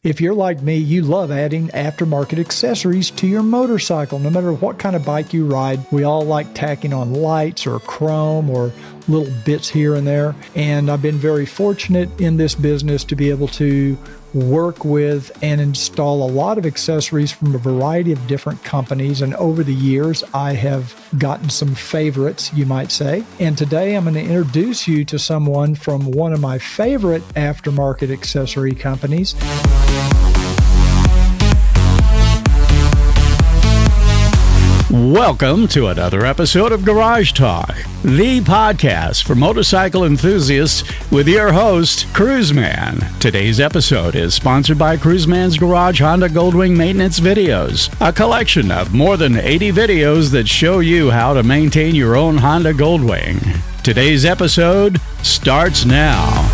If you're like me, you love adding aftermarket accessories to your motorcycle. No matter what kind of bike you ride, we all like tacking on lights or chrome or little bits here and there. And I've been very fortunate in this business to be able to work with and install a lot of accessories from a variety of different companies. And over the years, I have gotten some favorites, you might say. And today I'm going to introduce you to someone from one of my favorite aftermarket accessory companies. Welcome to another episode of Garage Talk, the podcast for motorcycle enthusiasts with your host, Cruiseman. Today's episode is sponsored by Cruisemansgarage Honda Goldwing Maintenance Videos, a collection of more than 80 videos that show you how to maintain your own Honda Goldwing. Today's episode starts now.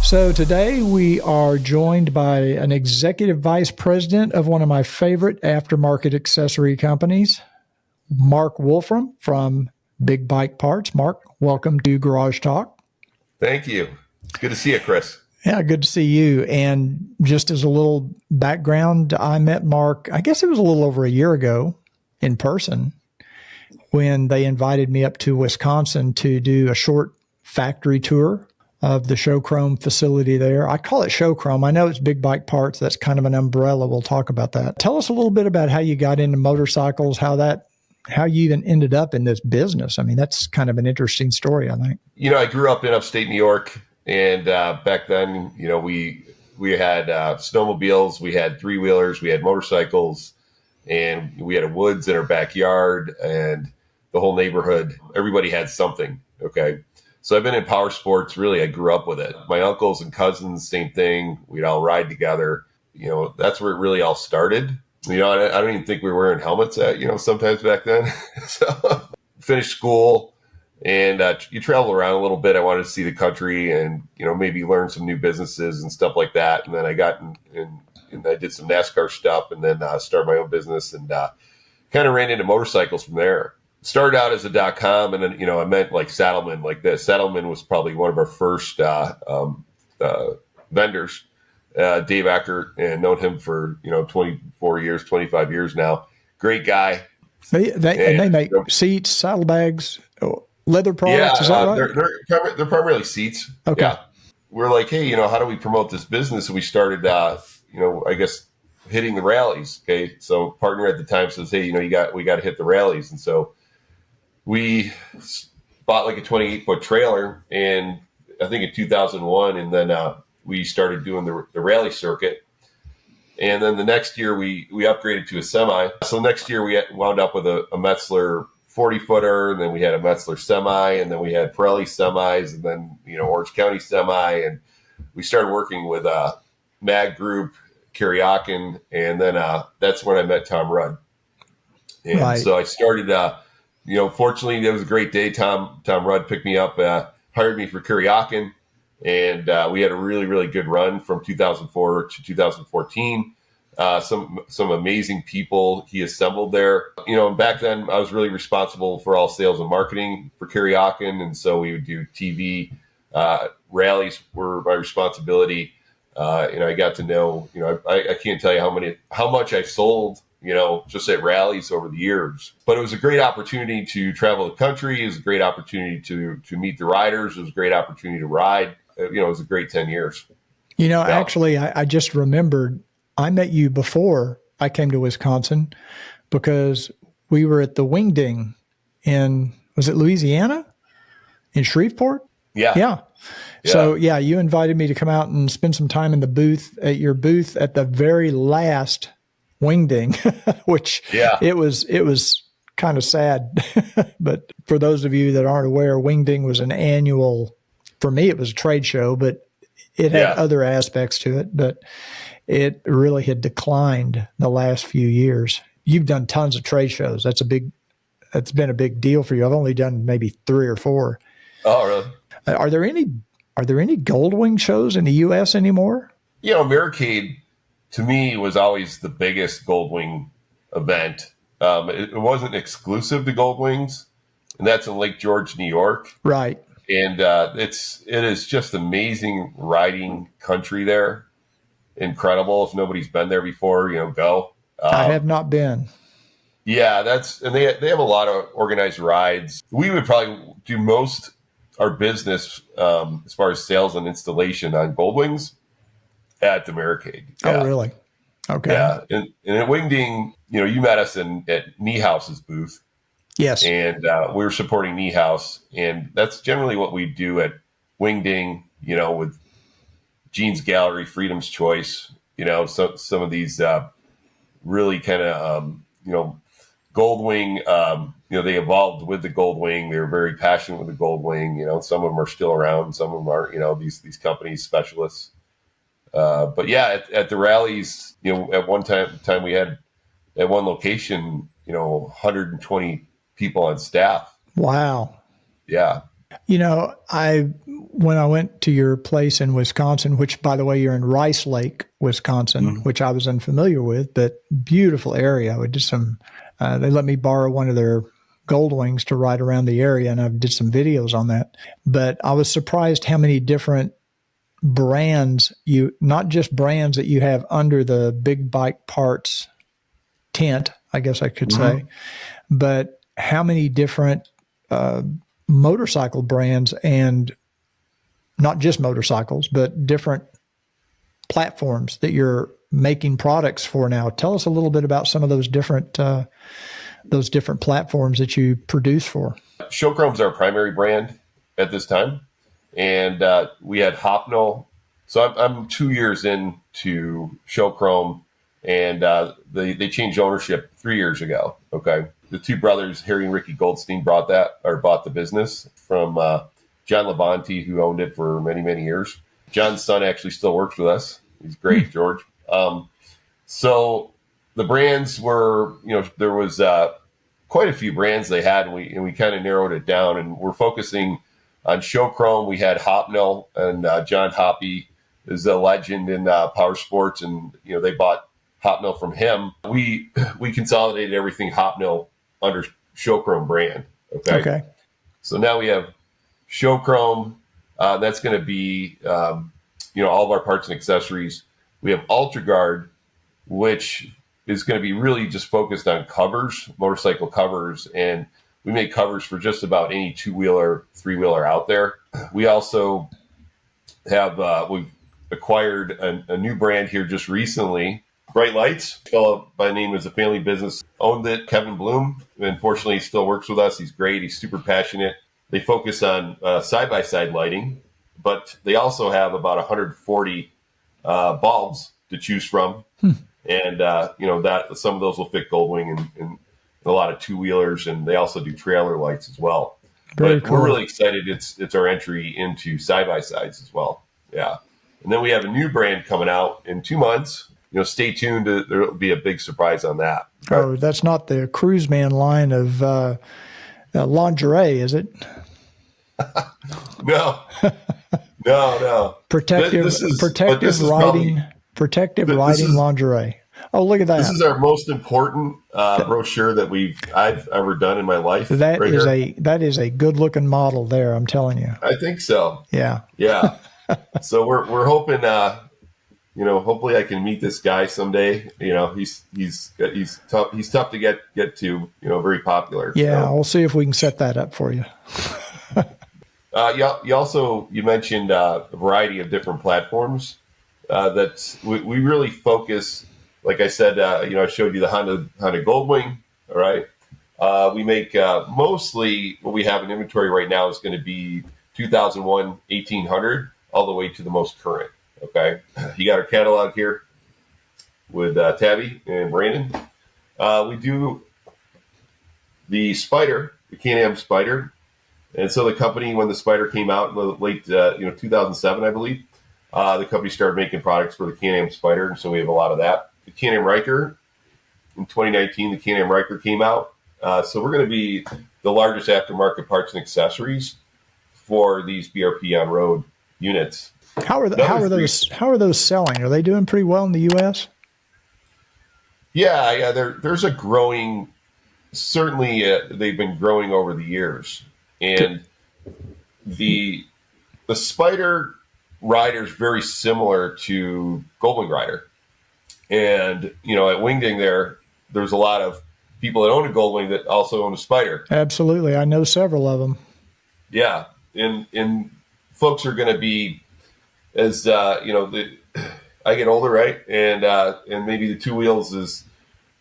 So today we are joined by an executive vice president of one of my favorite aftermarket accessory companies, Marc Wolfram from Big Bike Parts. Marc, welcome to Garage Talk. Thank you. It's good to see you, Chris. Yeah, good to see you. And just as a little background, I met Marc, I guess it was a little over a year ago in person when they invited me up to Wisconsin to do a short factory tour of the Showchrome facility there. I call it Showchrome. I know it's Big Bike Parts. That's kind of an umbrella. We'll talk about that. Tell us a little bit about how you got into motorcycles, how you even ended up in this business. I mean, that's kind of an interesting story, I think. You know, I grew up in upstate New York, and back then, you know, we had snowmobiles, we had three-wheelers, we had motorcycles, and we had a woods in our backyard, and the whole neighborhood, everybody had something, okay? So I've been in power sports. Really, I grew up with it. My uncles and cousins, same thing. We'd all ride together. You know, that's where it really all started. You know, I don't even think we were wearing helmets sometimes back then. So finished school, and you travel around a little bit. I wanted to see the country and, you know, maybe learn some new businesses and stuff like that. And then I got and I did some NASCAR stuff, and then started my own business, and kind of ran into motorcycles from there. Started out as a .com, and then, you know, I meant like Saddlemen like this. Saddlemen was probably one of our first vendors, Dave Eckert, and known him for, 24 years, 25 years now. Great guy. They make seats, saddlebags, leather products. Is that right? They're primarily seats. Okay. Yeah. We're like, hey, how do we promote this business? And we started, I guess, hitting the rallies. Okay. So partner at the time says, hey, we got to hit the rallies. And so we bought like a 28-foot trailer, and I think in 2001, and then we started doing the rally circuit. And then the next year we upgraded to a semi. So next year we wound up with a Metzler 40-footer, and then we had a Metzler semi, and then we had Pirelli semis, and then, Orange County semi. And we started working with Mag Group, Karyakin, and then that's when I met Tom Rudd. And right. So I started, fortunately, it was a great day. Tom Rudd picked me up, hired me for Karyakin, and we had a really, really good run from 2004 to 2014. Some amazing people he assembled there. Back then I was really responsible for all sales and marketing for Karyakin, and so we would do TV. Rallies were my responsibility. I got to know, I can't tell you how much I've sold, just at rallies over the years. But it was a great opportunity to travel the country. It was a great opportunity to meet the riders. It was a great opportunity to ride. It was a great 10 years. Actually, I just remembered I met you before I came to Wisconsin because we were at the Wing Ding was it Louisiana? In Shreveport? Yeah. Yeah. So, you invited me to come out and spend some time in the booth, at your booth at the very last Wing Ding, which it was kind of sad. But for those of you that aren't aware, Wing Ding was an annual, for me, it was a trade show, but it had other aspects to it, but it really had declined the last few years. You've done tons of trade shows. That's been a big deal for you. I've only done maybe 3 or 4. Oh, really? Are there any Goldwing shows in the U.S. anymore? Americade, to me, was always the biggest Goldwing event. It wasn't exclusive to Goldwings, and that's in Lake George, New York. Right. And it is just amazing riding country there. Incredible. If nobody's been there before, go. I have not been. Yeah, and they have a lot of organized rides. We would probably do most our business as far as sales and installation on Goldwings at the Americade. Yeah. Oh, really? Okay. Yeah, and at Wingding, you met us at Niehouse's booth. Yes. And we were supporting Niehaus, and that's generally what we do at Wingding, with Gene's Gallery, Freedom's Choice, some of these really kind of, Goldwing, they evolved with the Goldwing. They were very passionate with the Goldwing. Some of them are still around. Some of them are, these companies, specialists. But yeah, at the rallies, at one time we had at one location, 120 people on staff. Wow. Yeah. When I went to your place in Wisconsin, which, by the way, you're in Rice Lake, Wisconsin, which I was unfamiliar with, but beautiful area. We did they let me borrow one of their Goldwings to ride around the area, and I did some videos on that. But I was surprised how many different brands not just brands that you have under the Big Bike Parts tent, I guess I could say, but how many different motorcycle brands, and not just motorcycles, but different platforms that you're making products for now. Tell us a little bit about some of those different platforms that you produce for. Showchrome's our primary brand at this time, and we had Hopnell. So I'm 2 years into Showchrome, and they changed ownership 3 years ago. Okay, the two brothers, Harry and Ricky Goldstein, bought the business from John Labonte, who owned it for many, many years. John's son actually still works with us. He's great, George. So the brands were, there was quite a few brands they had, and we kind of narrowed it down, and we're focusing on Showchrome. We had Hopnell, and John Hoppy is a legend in power sports, and they bought Hopnell from him. We consolidated everything Hopnell under Showchrome brand. Okay. So now we have Showchrome. That's going to be all of our parts and accessories. We have UltraGuard, which is going to be really just focused on covers, motorcycle covers, and we make covers for just about any two-wheeler, three-wheeler out there. We also have we've acquired a new brand here just recently, Bright Lights. A fellow by the name is a family business, owned it, Kevin Bloom. Unfortunately, he still works with us. He's great. He's super passionate. They focus on side-by-side lighting, but they also have about 140 bulbs to choose from. And, that some of those will fit Goldwing and a lot of two-wheelers, and they also do trailer lights as well. Very but cool. We're really excited. It's our entry into side-by-sides as well. Yeah. And then we have a new brand coming out in 2 months. Stay tuned. There will be a big surprise on that. Oh, that's not the Cruiseman line of lingerie, is it? No. Protective riding lingerie. Oh, look at that. This is our most important brochure that I've ever done in my life. That is a good looking model there, I'm telling you. I think so. Yeah. Yeah. So we're hoping hopefully I can meet this guy someday. He's tough. He's tough to get to, very popular. Yeah, so. We'll see if we can set that up for you. You mentioned a variety of different platforms that we really focus. Like I said, I showed you the Honda Goldwing. All right. We make mostly what we have in inventory right now is going to be 2001 1800 all the way to the most current. Okay. You got our catalog here with Tabby and Brandon. We do the Spyder, the CanAm Spyder. And so the company, when the Spyder came out in the late 2007, I believe, the company started making products for the CanAm Spyder. And so we have a lot of that. The CanAm Ryker, in 2019, the CanAm Ryker came out. So we're going to be the largest aftermarket parts and accessories for these BRP on-road units. How are those selling? Are they doing pretty well in the U.S.? Yeah. There's a growing. Certainly, they've been growing over the years, and the Spyder rider is very similar to Goldwing rider. And, at Wingding there's a lot of people that own a Goldwing that also own a Spyder. Absolutely. I know several of them. Yeah. And folks are going to be, as, I get older, right? And maybe the two wheels is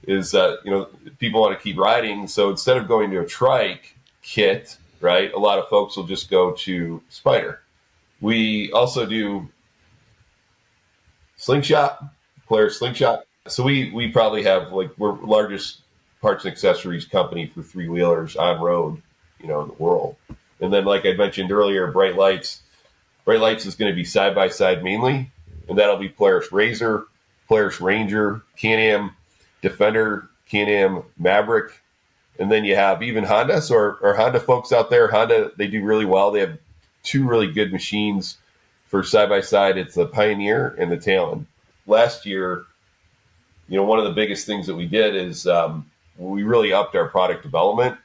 people want to keep riding. So instead of going to a trike kit, right, a lot of folks will just go to Spyder. We also do slingshot, Polaris slingshot. So we probably have, we're the largest parts and accessories company for three-wheelers on road, in the world. And then, like I mentioned earlier, Bright Lights. Bright Lights is going to be side-by-side mainly, and that'll be Polaris Razor, Polaris Ranger, CanAm Defender, CanAm Maverick, and then you have even Honda. So our Honda folks out there, Honda, they do really well. They have two really good machines for side-by-side. It's the Pioneer and the Talon. Last year, one of the biggest things that we did is we really upped our product development,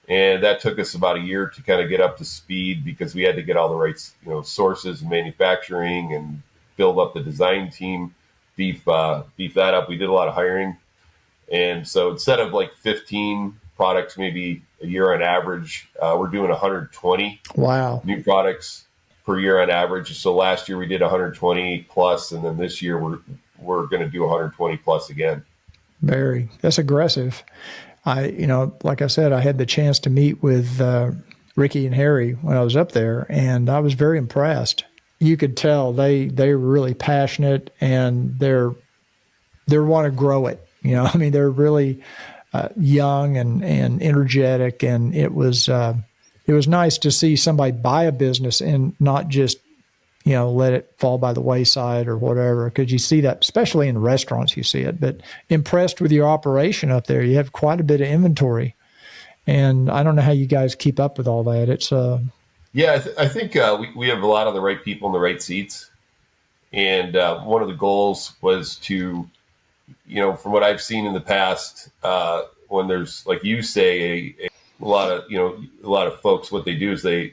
and that took us about a year to kind of get up to speed because we had to get all the right, sources and manufacturing and build up the design team, beef that up. We did a lot of hiring. And so instead of 15 products, maybe a year on average, we're doing 120 new products per year on average. So last year we did 120 plus, and then this year we're going to do 120 plus again. That's aggressive. Like I said, I had the chance to meet with Ricky and Harry when I was up there, and I was very impressed. You could tell they're really passionate, and they want to grow it. They're really young and energetic, and it was nice to see somebody buy a business and not just let it fall by the wayside or whatever, because you see that, especially in restaurants, you see it. But impressed with your operation up there. You have quite a bit of inventory, and I don't know how you guys keep up with all that. It's I think we have a lot of the right people in the right seats, and one of the goals was to, from what I've seen in the past, when there's, like you say, a lot of folks, what they do is they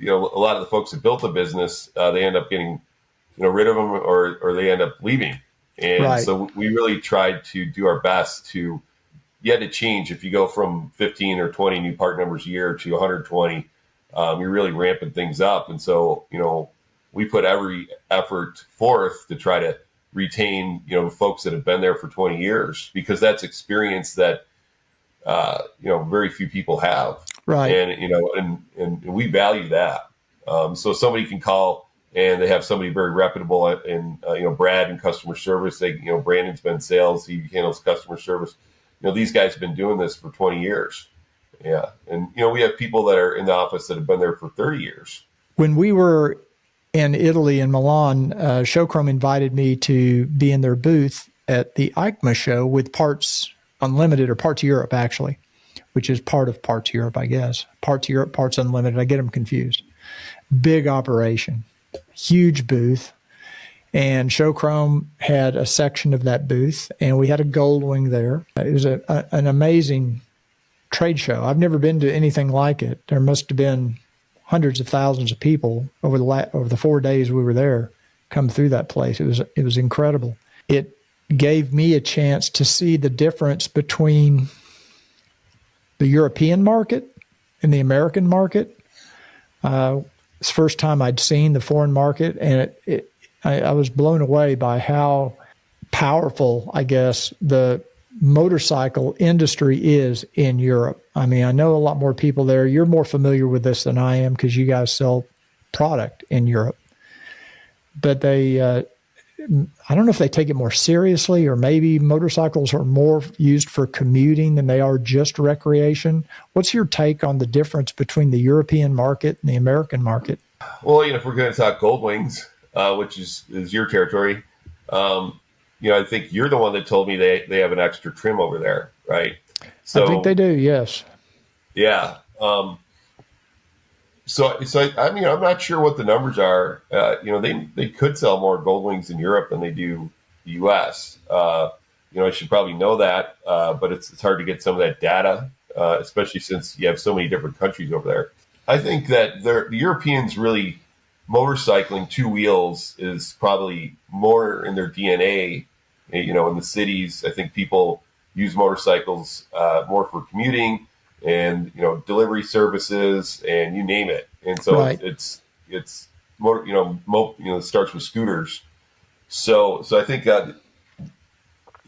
a lot of the folks that built the business, they end up getting, rid of them or they end up leaving. And right. So we really tried to do our best to change. If you go from 15 or 20 new part numbers a year to 120, you're really ramping things up. And so, we put every effort forth to try to retain, folks that have been there for 20 years, because that's experience that, very few people have. Right. And, and we value that. So somebody can call and they have somebody very reputable and, Brad in customer service, Brandon's been sales, he handles customer service. These guys have been doing this for 20 years. Yeah. And, we have people that are in the office that have been there for 30 years. When we were in Italy, in Milan, Showchrome invited me to be in their booth at the EICMA show with Parts Unlimited, or Parts Europe, actually, which is part of Parts Europe, I guess. Parts Europe, Parts Unlimited. I get them confused. Big operation, huge booth. And Showchrome had a section of that booth, and we had a Goldwing there. It was an amazing trade show. I've never been to anything like it. There must have been hundreds of thousands of people over the 4 days we were there come through that place. It was incredible. It gave me a chance to see the difference between the European market and the American market. It's the first time I'd seen the foreign market, and I was blown away by how powerful, I guess, the motorcycle industry is in Europe. I mean, I know a lot more people there. You're more familiar with this than I am because you guys sell product in Europe. But I don't know if they take it more seriously, or maybe motorcycles are more used for commuting than they are just recreation. What's your take on the difference between the European market and the American market? Well, if we're going to talk Goldwings, which is your territory, I think you're the one that told me they have an extra trim over there, right? So I think they do, yes. Yeah. So I'm not sure what the numbers are. They could sell more Goldwings in Europe than they do the U.S. I should probably know that, but it's hard to get some of that data, especially since you have so many different countries over there. I think that the Europeans really motorcycling two wheels is probably more in their DNA. You know, in the cities, I think people use motorcycles more for commuting and, you know, delivery services and you name it. And so Right. it's more, it starts with scooters. So I think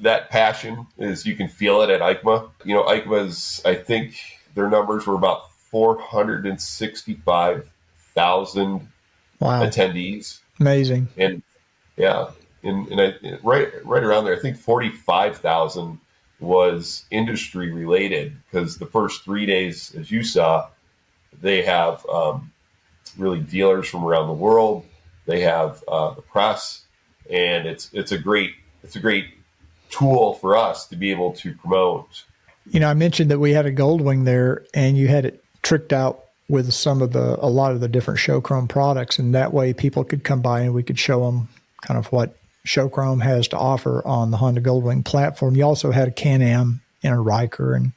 that passion is, you can feel it at EICMA. You know, EICMA's, I think their numbers were about 465,000 Wow. attendees. Amazing. And yeah, right around there, I think 45,000 was industry related, because the first 3 days, as you saw, they have really dealers from around the world. They have the press, and it's a great tool for us to be able to promote. You know, I mentioned that we had a Goldwing there, and you had it tricked out with a lot of the different Showchrome products, and that way people could come by and we could show them kind of what Showchrome has to offer on the Honda Goldwing platform. You also had a CanAm and a Ryker, and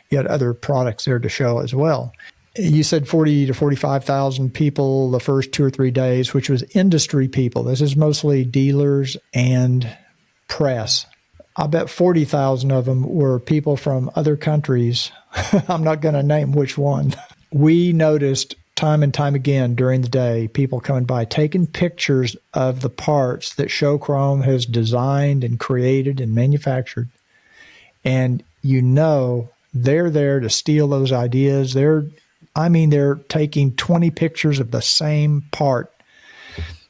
you had other products there to show as well. You said 40 to 45,000 people the first 2 or 3 days, which was industry people. This is mostly dealers and press. I bet 40,000 of them were people from other countries. I'm not going to name which one. We noticed time and time again during the day, people coming by, taking pictures of the parts that Showchrome has designed and created and manufactured. And you know, they're there to steal those ideas. They're taking 20 pictures of the same part.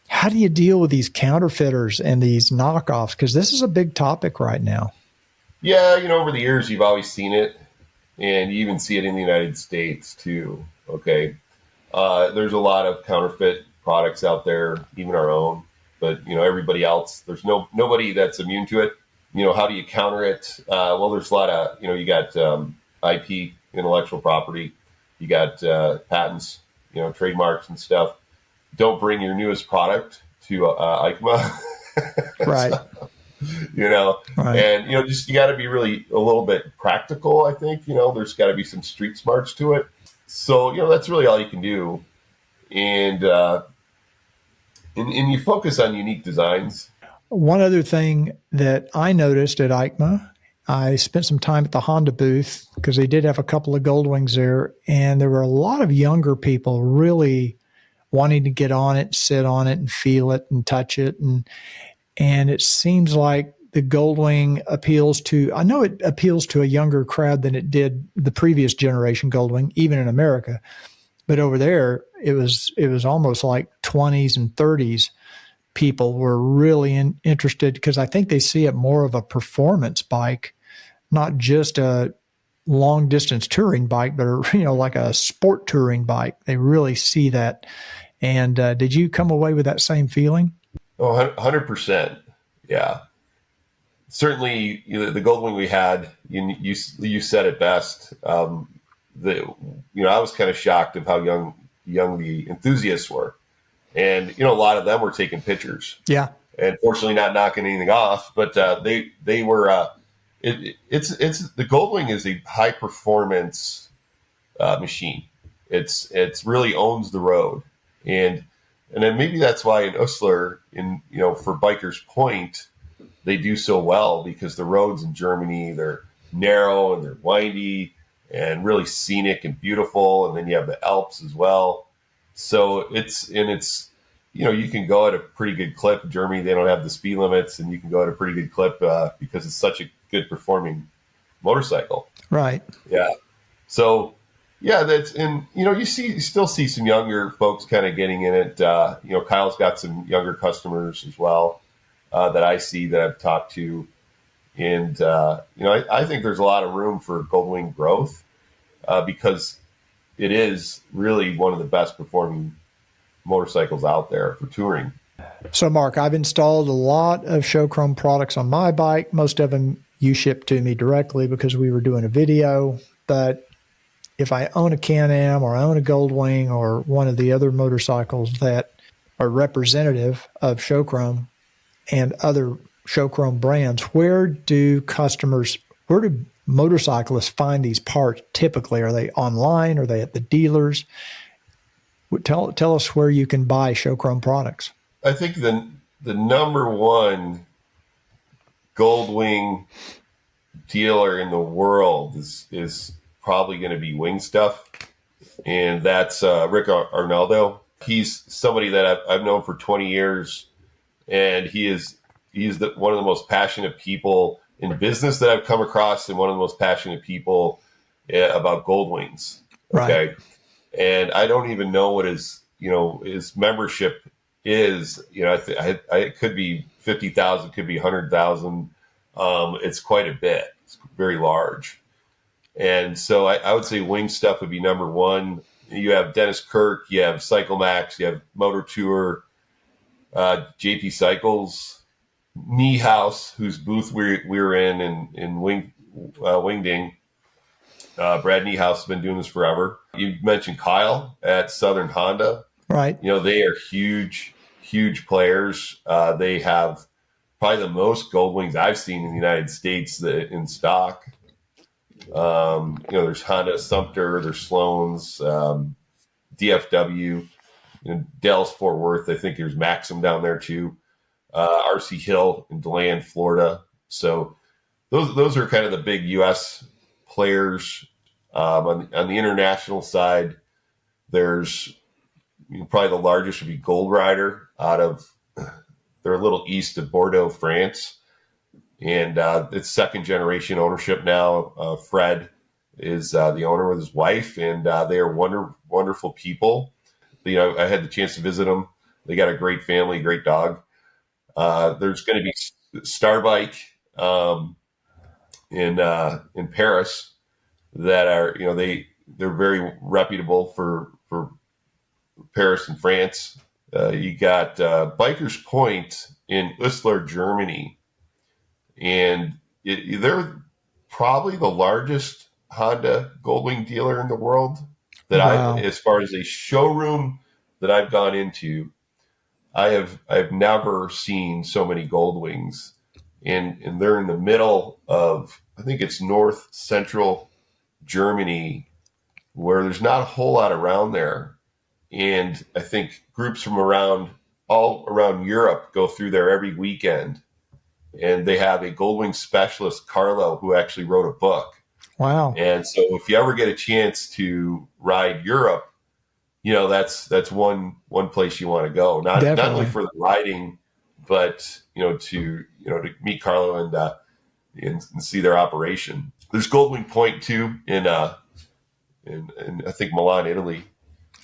How do you deal with these counterfeiters and these knockoffs? Because this is a big topic right now. Yeah, you know, over the years, you've always seen it, and you even see it in the United States too. Okay. There's a lot of counterfeit products out there, even our own, but you know, everybody else, there's nobody that's immune to it. You know, how do you counter it? Well, there's a lot of, you got IP, intellectual property, you got patents, trademarks and stuff. Don't bring your newest product to EICMA. Right. Right. And, you got to be really a little bit practical, I think. There's got to be some street smarts to it. So, that's really all you can do. And you focus on unique designs. One other thing that I noticed at EICMA, I spent some time at the Honda booth because they did have a couple of Goldwings there, and there were a lot of younger people really wanting to get on it, sit on it, and feel it and touch it. And it seems like the Goldwing appeals to a younger crowd than it did the previous generation Goldwing, even in America. But over there, it was almost like 20s and 30s people were really interested, because I think they see it more of a performance bike, not just a long distance touring bike, but like a sport touring bike. They really see that. And did you come away with that same feeling? Oh, 100%. Yeah. Certainly, the Goldwing we had, you said it best. I was kind of shocked of how young the enthusiasts were. And, a lot of them were taking pictures. Yeah. And fortunately not knocking anything off, but they were, the Goldwing is a high performance machine. It's really owns the road. And then maybe that's why in Uslar, for Bikers Point, they do so well, because the roads in Germany, they're narrow and they're windy and really scenic and beautiful. And then you have the Alps as well. So it's you can go at a pretty good clip. In Germany, they don't have the speed limits, and you can go at a pretty good clip because it's such a good performing motorcycle. Right. Yeah. So yeah, you still see some younger folks kind of getting in it. Kyle's got some younger customers as well that I see, that I've talked to. And, I think there's a lot of room for Goldwing growth because it is really one of the best performing motorcycles out there for touring. So, Mark, I've installed a lot of Showchrome products on my bike. Most of them you shipped to me directly because we were doing a video. But if I own a CanAm or I own a Goldwing or one of the other motorcycles that are representative of Showchrome and other Showchrome brands, where do motorcyclists find these parts typically? Are they online? Are they at the dealers? Tell us where you can buy Show Chrome products. I think the number one Goldwing dealer in the world is probably going to be Wing Stuff, and that's Rick Arnaldo. He's somebody that I've known for 20 years, and he's one of the most passionate people in business that I've come across, and one of the most passionate people about Goldwings. Okay, Right. and I don't even know what his membership is. It could be 50,000, could be 100,000. It's quite a bit. It's very large. And so I would say Wing Stuff would be number one. You have Dennis Kirk, you have Cycle Max, you have Motor Tour, JP Cycles, Knee House, whose booth we were in Wingding. Brad Niehaus has been doing this forever. You mentioned Kyle at Southern Honda. Right. They are huge players. They have probably the most Goldwings I've seen in the United States in stock. There's Honda Sumter, there's Sloan's, DFW, Dallas Fort Worth. I think there's Maxim down there too. RC Hill in DeLand, Florida. So those are kind of the big U.S. players. On the international side, there's probably the largest would be Gold Rider they're a little east of Bordeaux, France. And it's second generation ownership now. Fred is the owner with his wife, and they are wonderful people. I had the chance to visit them. They got a great family, great dog. There's going to be Starbike in Paris that are they're very reputable for Paris and France. You got Bikers Point in Uslar, Germany, and they're probably the largest Honda Goldwing dealer in the world. Wow. As far as a showroom that I've gone into, I've never seen so many Goldwings, and they're in the middle of, I think it's north central Germany, where there's not a whole lot around there. And I think groups from all around Europe go through there every weekend. And they have a Goldwing specialist, Carlo, who actually wrote a book. Wow. And so if you ever get a chance to ride Europe, that's one place you want to go. Not only for the riding, but to meet Carlo and see their operation. There's Goldwing Point too in I think Milan, Italy.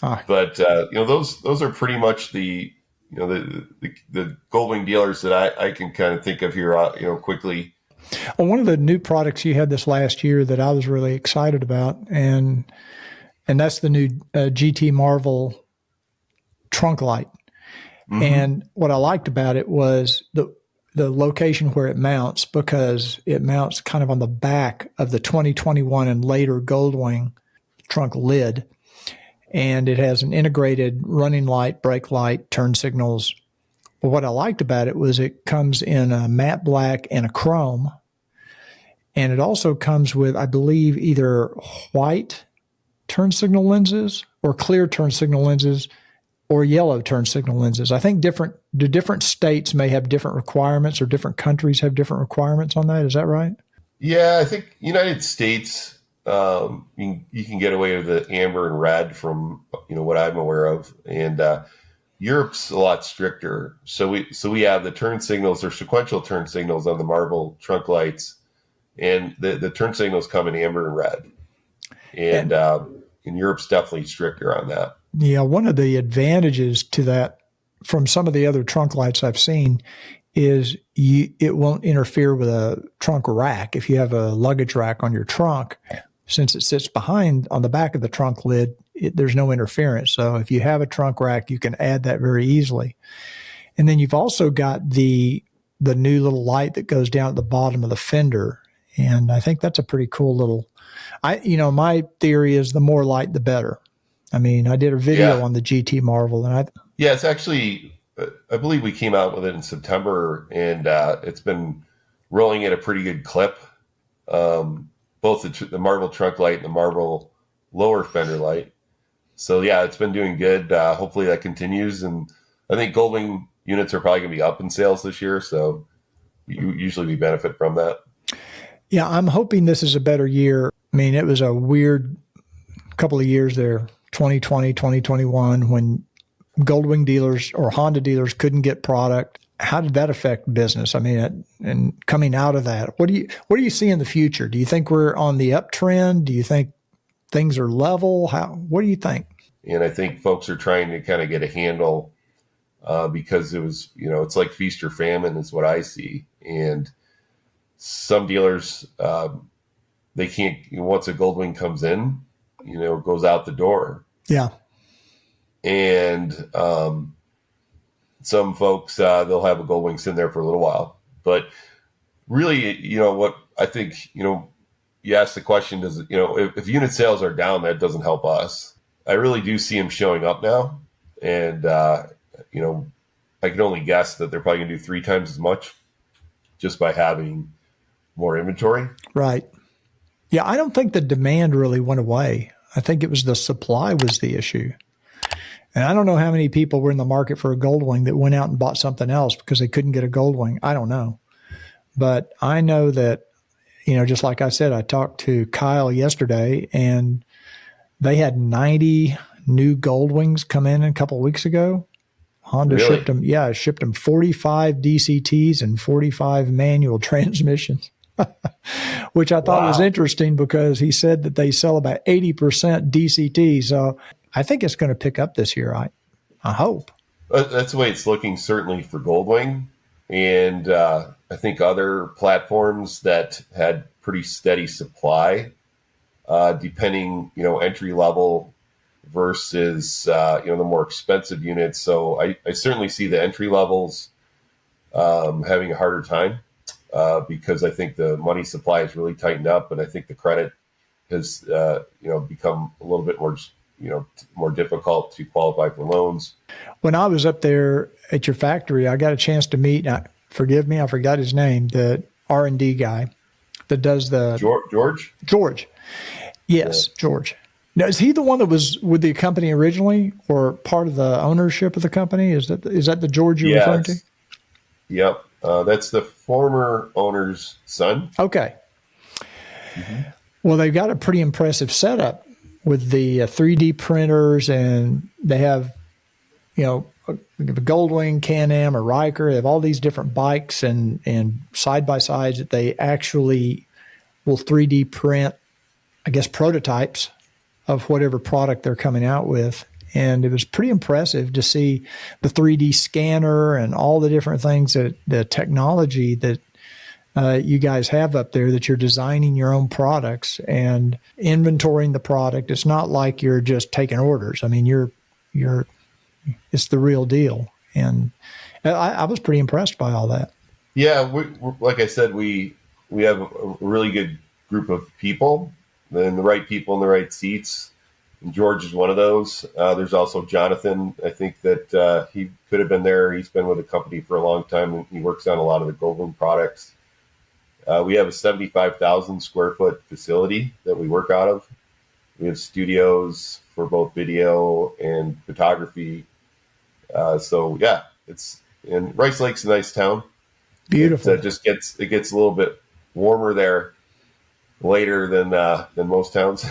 But those are pretty much the Goldwing dealers that I can kind of think of here quickly. Well, one of the new products you had this last year that I was really excited about, and that's the new GT Marvel trunk light. Mm-hmm. And what I liked about it was the location where it mounts, because it mounts kind of on the back of the 2021 and later Goldwing trunk lid. And it has an integrated running light, brake light, turn signals. But what I liked about it was it comes in a matte black and a chrome. And it also comes with, I believe, either white turn signal lenses or clear turn signal lenses or yellow turn signal lenses. I think different states may have different requirements, or different countries have different requirements on that. Is that right? Yeah, I think United States, you can get away with the amber and red from what I'm aware of, and Europe's a lot stricter. So we have the turn signals or sequential turn signals on the Marvel trunk lights, and the turn signals come in amber and red, and Europe's definitely stricter on that. Yeah, one of the advantages to that from some of the other trunk lights I've seen is it won't interfere with a trunk rack. If you have a luggage rack on your trunk, since it sits behind on the back of the trunk lid, there's no interference. So if you have a trunk rack, you can add that very easily. And then you've also got the new little light that goes down at the bottom of the fender. And I think that's a pretty cool little, my theory is the more light, the better. I mean, I did a video on the GT Marvel, and it's actually, I believe we came out with it in September, and it's been rolling at a pretty good clip. Both the Marvel trunk light and the Marvel lower fender light. So yeah, it's been doing good. Hopefully that continues. And I think Goldwing units are probably going to be up in sales this year. So usually we benefit from that. Yeah, I'm hoping this is a better year. I mean, it was a weird couple of years there, 2020, 2021, when Goldwing dealers or Honda dealers couldn't get product. How did that affect business? I mean, and coming out of that, what do you see in the future? Do you think we're on the uptrend? Do you think things are level? What do you think? And I think folks are trying to kind of get a handle because it was, it's like feast or famine is what I see. And some dealers, they can't, once a Goldwing comes in, goes out the door. Yeah. And some folks, they'll have a Goldwing sitting there for a little while. But really, what I think, you asked the question, does, if unit sales are down, that doesn't help us. I really do see them showing up now. And, I can only guess that they're probably going to do 3 times as much just by having more inventory. Right. Yeah, I don't think the demand really went away. I think it was the supply was the issue. And I don't know how many people were in the market for a Goldwing that went out and bought something else because they couldn't get a Goldwing. I don't know. But I know that, just like I said, I talked to Kyle yesterday and they had 90 new Goldwings come in a couple of weeks ago. Honda Really? shipped them. Yeah, shipped them 45 DCTs and 45 manual transmissions, which I thought was interesting because he said that they sell about 80% DCT. So I think it's going to pick up this year. I hope. That's the way it's looking, certainly for Goldwing. And I think other platforms that had pretty steady supply, depending, entry level versus, the more expensive units. So I certainly see the entry levels having a harder time because I think the money supply has really tightened up. And I think the credit has, become a little bit more, more difficult to qualify for loans. When I was up there at your factory, I got a chance to meet, forgive me, I forgot his name, the R&D guy that does the... George? George. Yes, yeah. George. Now, is he the one that was with the company originally or part of the ownership of the company? Is that the George you're referring to? Yep. That's the former owner's son. Okay. Mm-hmm. Well, they've got a pretty impressive setup with the 3D printers, and they have, the Goldwing, CanAm, or Ryker. They have all these different bikes and side-by-sides that they actually will 3D print, I guess, prototypes of whatever product they're coming out with. And it was pretty impressive to see the 3D scanner and all the different things that the technology that you guys have up there, that you're designing your own products and inventorying the product. It's not like you're just taking orders. I mean, it's the real deal. And I was pretty impressed by all that. Yeah. Like I said, we have a really good group of people, and the right people in the right seats. And George is one of those. There's also Jonathan. I think that he could have been there. He's been with the company for a long time, and he works on a lot of the Goldwing products. We have a 75,000 square foot facility that we work out of. We have studios for both video and photography. So yeah, and Rice Lake's a nice town. Beautiful. It gets a little bit warmer there later than most towns.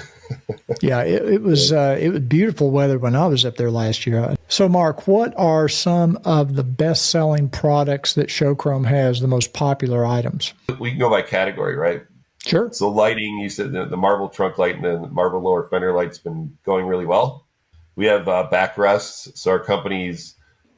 Yeah, it was beautiful weather when I was up there last year. So, Mark, what are some of the best-selling products that Showchrome has, the most popular items? We can go by category, right? Sure. So lighting, you said the Marvel trunk light and the Marvel lower fender light's been going really well. We have backrests. So our company's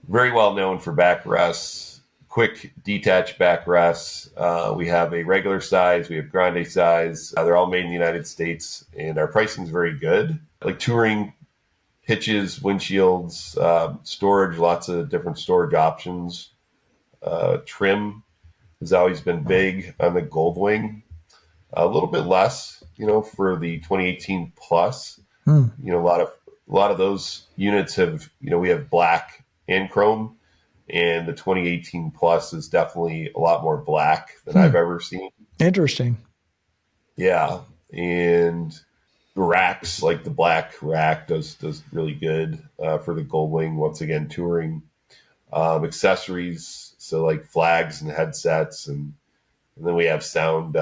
very well known for backrests, quick detached backrests. We have a regular size. We have grande size. They're all made in the United States, and our pricing is very good. Like touring hitches, windshields, storage, lots of different storage options. Trim has always been big on the Goldwing. A little bit less, for the 2018 plus. A lot of those units have, we have black and chrome, and the 2018 plus is definitely a lot more black than I've ever seen. Interesting. Yeah. And racks, like the black rack does really good for the Goldwing. Once again, touring accessories, so like flags and headsets, and then we have sound,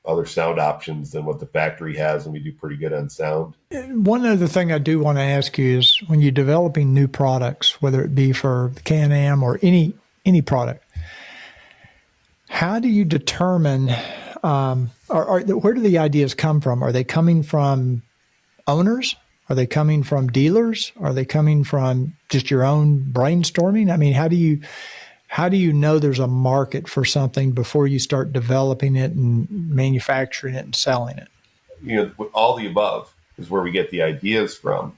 other sound options than what the factory has, and we do pretty good on sound. One other thing I do want to ask you is when you're developing new products, whether it be for CanAm or any product, how do you determine, where do the ideas come from? Are they coming from owners? Are they coming from dealers? Are they coming from just your own brainstorming? I mean, how do you know there's a market for something before you start developing it and manufacturing it and selling it? All the above is where we get the ideas from.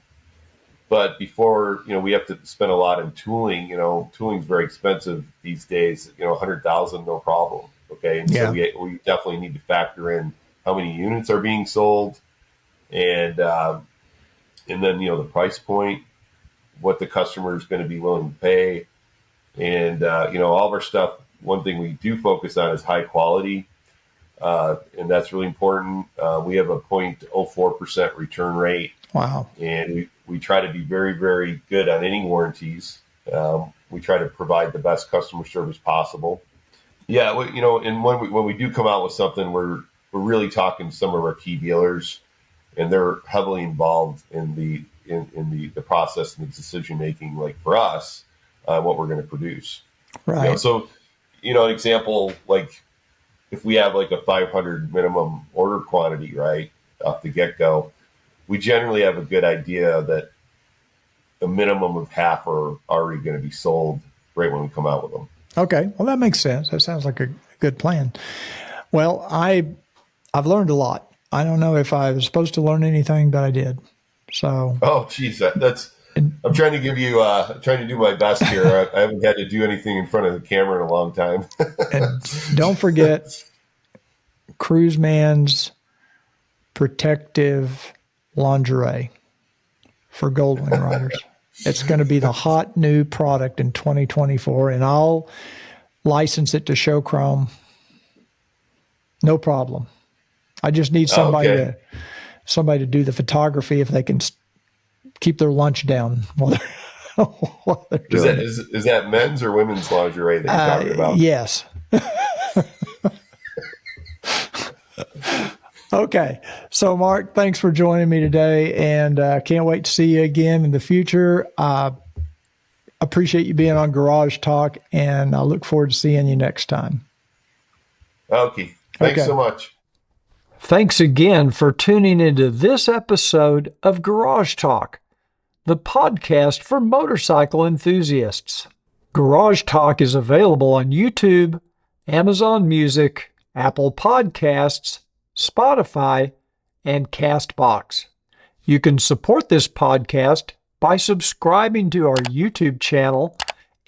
But before, we have to spend a lot in tooling. Tooling is very expensive these days. $100,000, no problem. Okay, and so we definitely need to factor in how many units are being sold, and then the price point, what the customer is going to be willing to pay, and all of our stuff. One thing we do focus on is high quality, and that's really important. We have a 0.04% return rate. Wow! And we try to be very, very good on any warranties. We try to provide the best customer service possible. Yeah, and when we do come out with something, we're really talking to some of our key dealers, and they're heavily involved in the process and the decision making. Like for us, what we're going to produce. Right. So, an example, like if we have like a 500 minimum order quantity, right off the get go, we generally have a good idea that a minimum of half are already going to be sold right when we come out with them. Okay. Well, that makes sense. That sounds like a good plan. Well, I've learned a lot. I don't know if I was supposed to learn anything, but I did. So. Oh, geez, I'm trying to give you, trying to do my best here. I haven't had to do anything in front of the camera in a long time. And don't forget Cruiseman's protective lingerie for Goldwing riders. It's going to be the hot new product in 2024, and I'll license it to Show Chrome. No problem. I just need somebody to do the photography if they can keep their lunch down while they're doing it. Is that men's or women's lingerie that you're talking about? Yes. Okay. So, Marc, thanks for joining me today, and can't wait to see you again in the future. Appreciate you being on Garage Talk, and I look forward to seeing you next time. Okay. Thanks so much. Thanks again for tuning into this episode of Garage Talk, the podcast for motorcycle enthusiasts. Garage Talk is available on YouTube, Amazon Music, Apple Podcasts, Spotify, and CastBox. You can support this podcast by subscribing to our YouTube channel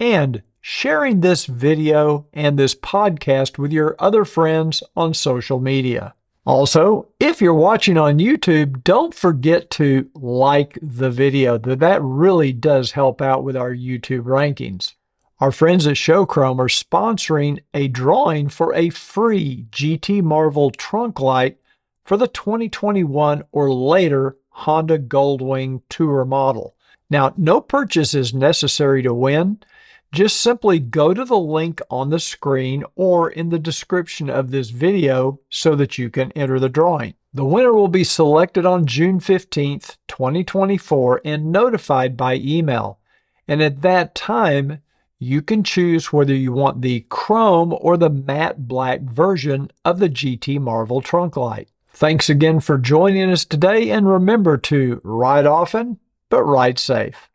and sharing this video and this podcast with your other friends on social media. Also, if you're watching on YouTube, don't forget to like the video. That really does help out with our YouTube rankings. Our friends at Showchrome are sponsoring a drawing for a free GT Marvel trunk light for the 2021 or later Honda Goldwing Tour model. Now, no purchase is necessary to win. Just simply go to the link on the screen or in the description of this video so that you can enter the drawing. The winner will be selected on June 15th, 2024 and notified by email. And at that time, you can choose whether you want the chrome or the matte black version of the GT Marvel trunk light. Thanks again for joining us today, and remember to ride often, but ride safe.